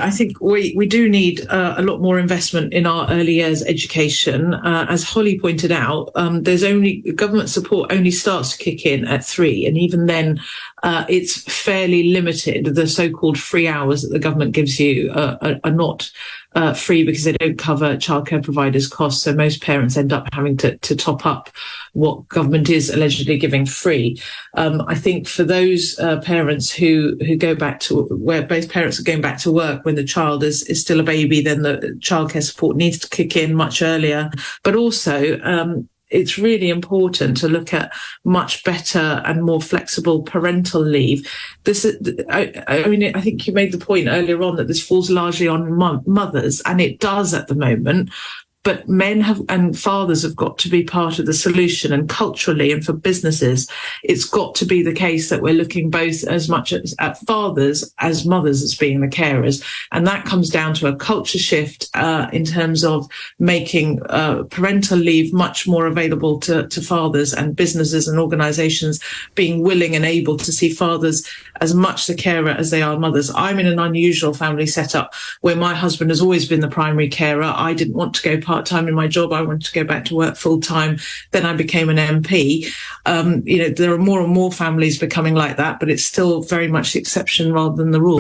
I think we do need a lot more investment in our early years education. As Holly pointed out, there's only government support only starts to kick in at 3, and even then, it's fairly limited. The so-called free hours that the government gives you are not free because they don't cover childcare providers' costs. So most parents end up having to top up what government is allegedly giving free. I think for those parents who go back to where both parents are going back to work when the child is still a baby, then the childcare support needs to kick in much earlier. But also, it's really important to look at much better and more flexible parental leave. I think you made the point earlier on that this falls largely on mothers, and it does at the moment. But men and fathers have got to be part of the solution, and culturally and for businesses, it's got to be the case that we're looking both as much at fathers as mothers as being the carers. And that comes down to a culture shift in terms of making parental leave much more available to fathers, and businesses and organisations being willing and able to see fathers as much the carer as they are mothers. I'm in an unusual family setup where my husband has always been the primary carer. I didn't want to go part-time in my job. I wanted to go back to work full-time. Then I became an MP. There are more and more families becoming like that, but it's still very much the exception rather than the rule.